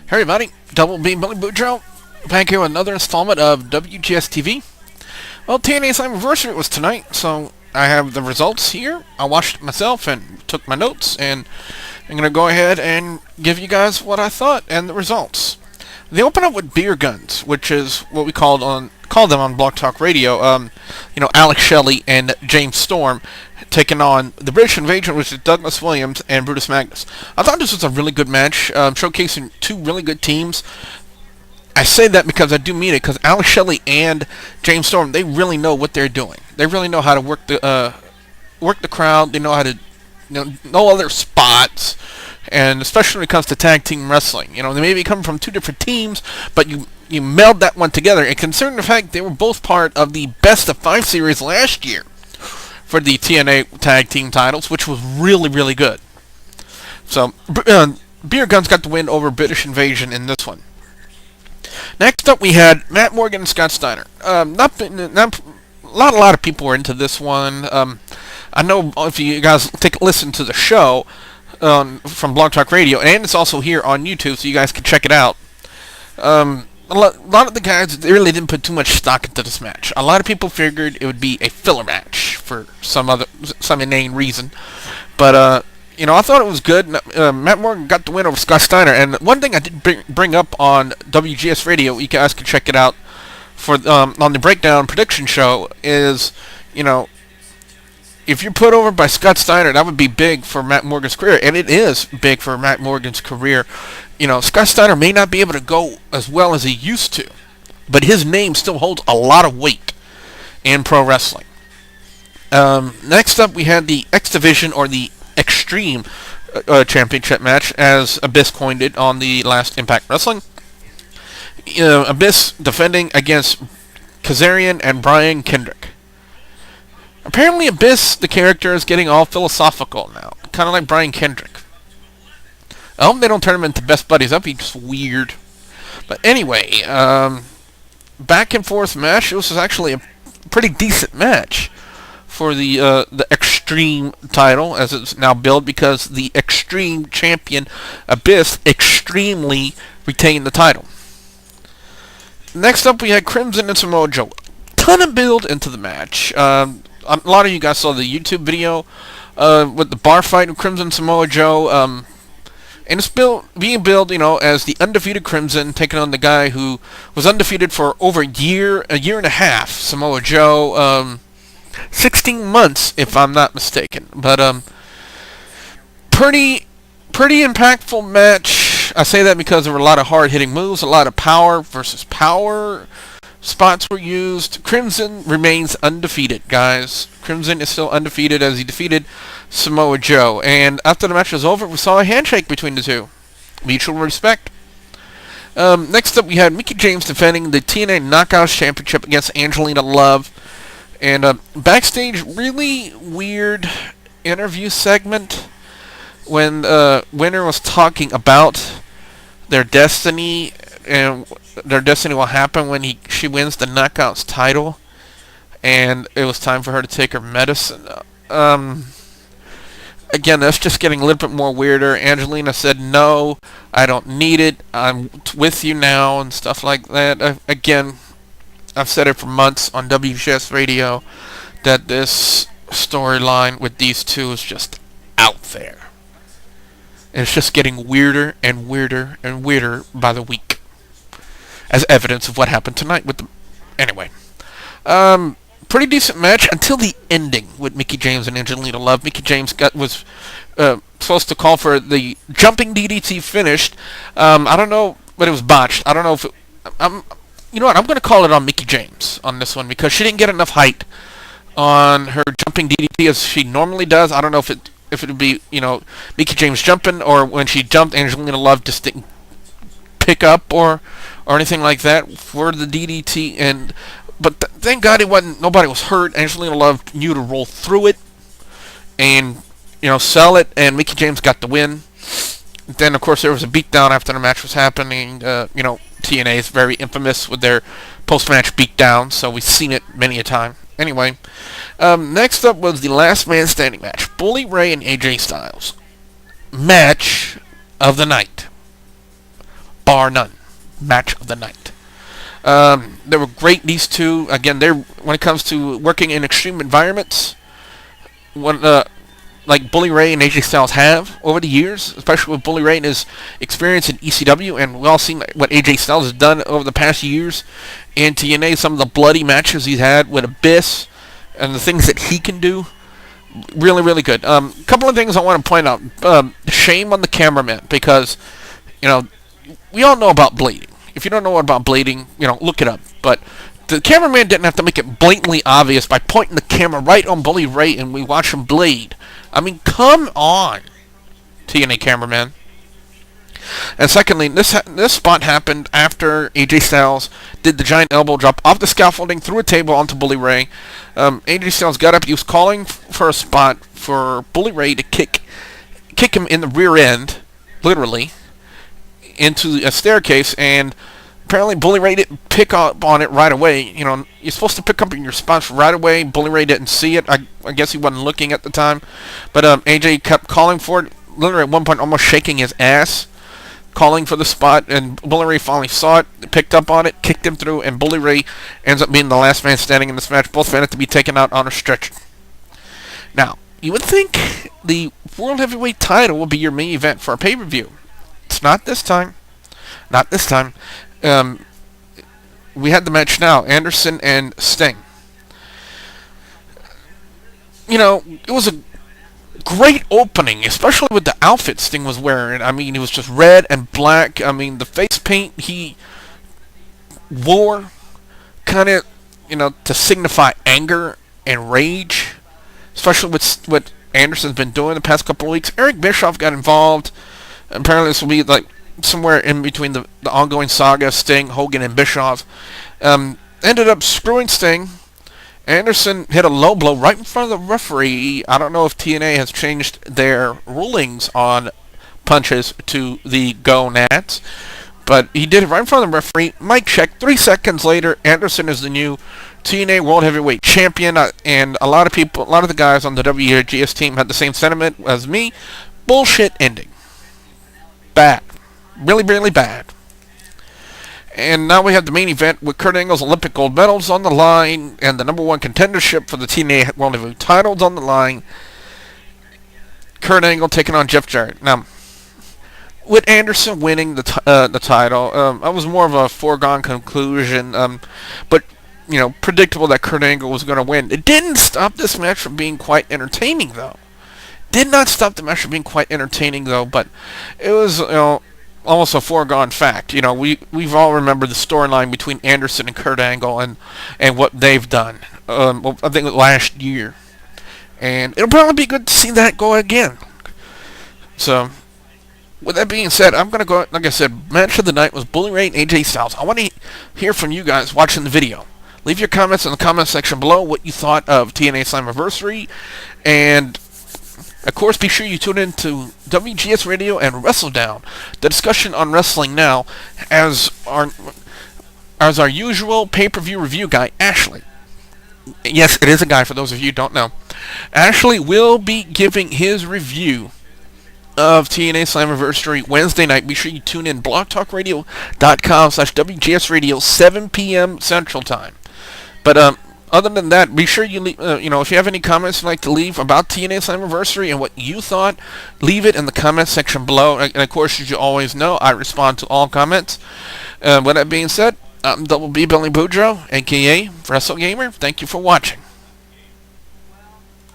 Hey everybody, Double B Billy Boudreaux, back here with another installment of WGS-TV. Well, TNA Slammiversary was tonight, so I have the results here. I watched it myself and took my notes, and I'm going to go ahead and give you guys what I thought and the results. They open up with beer guns, which is what we call them on Blog Talk Radio. Alex Shelley and James Storm taking on the British Invasion, which is Douglas Williams and Brutus Magnus. I thought this was a really good match, showcasing two really good teams. I say that because I do mean it, because Alex Shelley and James Storm, they really know what they're doing. They really know how to work the crowd. They know how to know all their spots, and especially when it comes to tag team wrestling. They may be coming from two different teams, but you meld that one together. And considering the fact they were both part of the Best of 5 series last year for the TNA tag team titles, which was really, really good. So, Beer Guns got the win over British Invasion in this one. Next up, we had Matt Morgan and Scott Steiner. A lot of people were into this one. I know if you guys listen to the show from Blog Talk Radio, and it's also here on YouTube, so you guys can check it out. A lot of the guys, they really didn't put too much stock into this match. A lot of people figured it would be a filler match for some inane reason. But, I thought it was good. Matt Morgan got the win over Scott Steiner. And one thing I did bring up on WGS Radio, you guys can check it out on the Breakdown Prediction Show, is, if you're put over by Scott Steiner, that would be big for Matt Morgan's career. And it is big for Matt Morgan's career. Scott Steiner may not be able to go as well as he used to, but his name still holds a lot of weight in pro wrestling. Next up, we had the X Division, or the Extreme Championship match, as Abyss coined it on the last Impact Wrestling. Abyss defending against Kazarian and Brian Kendrick. Apparently, Abyss, the character, is getting all philosophical now, kind of like Brian Kendrick. I hope they don't turn him into best buddies. That'd be just weird. But anyway, back and forth match. It was actually a pretty decent match for the Extreme title, as it's now billed, because the Extreme Champion Abyss extremely retained the title. Next up, we had Crimson and Samoa Joe. Ton of build into the match. A lot of you guys saw the YouTube video with the bar fight of Crimson and Samoa Joe. And it's being billed, as the undefeated Crimson taking on the guy who was undefeated for over a year and a half, Samoa Joe. 16 months, if I'm not mistaken. But pretty impactful match. I say that because there were a lot of hard-hitting moves, a lot of power versus power spots were used. Crimson remains undefeated, guys. Crimson is still undefeated as he defeated Samoa Joe. And after the match was over, we saw a handshake between the two. Mutual respect. Next up, we had Mickie James defending the TNA Knockouts Championship against Angelina Love. And backstage, really weird interview segment when winner was talking about their destiny, and their destiny will happen when she wins the Knockouts title, and it was time for her to take her medicine. Again, that's just getting a little bit more weirder. Angelina said, "No, I don't need it. I'm with you now," and stuff like that. Again, I've said it for months on WGS Radio that this storyline with these two is just out there. And it's just getting weirder and weirder and weirder by the week, as evidence of what happened tonight with them. Anyway, pretty decent match until the ending with Mickie James and Angelina Love. Mickie James was supposed to call for the jumping DDT finished. I don't know, but it was botched. I don't know if it... You know what? I'm going to call it on Mickie James on this one, because she didn't get enough height on her jumping DDT as she normally does. I don't know if it would be, Mickie James jumping, or when she jumped, Angelina Love just didn't pick up or anything like that for the DDT. But thank God nobody was hurt. Angelina Love knew to roll through it and sell it, and Mickie James got the win. Then, of course, there was a beatdown after the match was happening. TNA is very infamous with their post-match beatdown, so we've seen it many a time. anyway, next up was the last man standing match. Bully Ray and AJ Styles. Match of the night. Bar none. Match of the night. They were great, these two. Again, when it comes to working in extreme environments, like Bully Ray and AJ Styles have over the years, especially with Bully Ray and his experience in ECW, and we've all seen what AJ Styles has done over the past years in TNA, some of the bloody matches he's had with Abyss, and the things that he can do. Really, really good. Couple of things I want to point out. Shame on the cameraman, because, we all know about bleeding. If you don't know about bleeding, look it up. But the cameraman didn't have to make it blatantly obvious by pointing the camera right on Bully Ray and we watch him bleed. I mean, come on, TNA cameraman. And secondly, this spot happened after AJ Styles did the giant elbow drop off the scaffolding through a table onto Bully Ray. AJ Styles got up. He was calling for a spot for Bully Ray to kick him in the rear end, literally, into a staircase, and apparently Bully Ray didn't pick up on it right away. You're supposed to pick up in your spots right away. Bully Ray didn't see it. I guess he wasn't looking at the time. But AJ kept calling for it, literally at one point almost shaking his ass, calling for the spot, and Bully Ray finally saw it, picked up on it, kicked him through, and Bully Ray ends up being the last man standing in this match. Both men had to be taken out on a stretcher. Now, you would think the World Heavyweight title would be your main event for a pay-per-view. It's not this time. Not this time. We had the match now, Anderson and Sting. It was a great opening, especially with the outfit Sting was wearing. I mean, it was just red and black. I mean, the face paint he wore kind of, to signify anger and rage, especially with what Anderson's been doing the past couple of weeks. Eric Bischoff got involved. Apparently this will be like somewhere in between the ongoing saga, Sting, Hogan, and Bischoff. Ended up screwing Sting. Anderson hit a low blow right in front of the referee. I don't know if TNA has changed their rulings on punches to the go nats, but he did it right in front of the referee. Mic check. 3 seconds later, Anderson is the new TNA World Heavyweight Champion, and a lot of the guys on the WGS team had the same sentiment as me. Bullshit ending. Bad. Really, really bad. And now we have the main event with Kurt Angle's Olympic gold medals on the line and the #1 contendership for the TNA World Heavyweight titles on the line. Kurt Angle taking on Jeff Jarrett. Now, with Anderson winning the title, that was more of a foregone conclusion, but predictable that Kurt Angle was going to win. It didn't stop this match from being quite entertaining, though. Did not stop the match from being quite entertaining, though, but it was, almost a foregone fact. We've all remembered the storyline between Anderson and Kurt Angle and what they've done. I think last year, and it'll probably be good to see that go again. So, with that being said, I'm gonna go. Like I said, match of the night was Bully Ray and AJ Styles. I want to hear from you guys watching the video. Leave your comments in the comment section below what you thought of TNA Slammiversary, and of course, be sure you tune in to WGS Radio and WrestleDown, the discussion on wrestling now, as our usual pay-per-view review guy, Ashley. Yes, it is a guy for those of you who don't know. Ashley will be giving his review of TNA Slammiversary Wednesday night. Be sure you tune in, blogtalkradio.com/WGS Radio, 7 p.m. Central Time. But, other than that, be sure you leave, if you have any comments you'd like to leave about TNA Slammiversary and what you thought, leave it in the comment section below. And of course, as you always know, I respond to all comments. With that being said, I'm Double B Billy Boudreaux, aka WrestleGamer. Thank you for watching.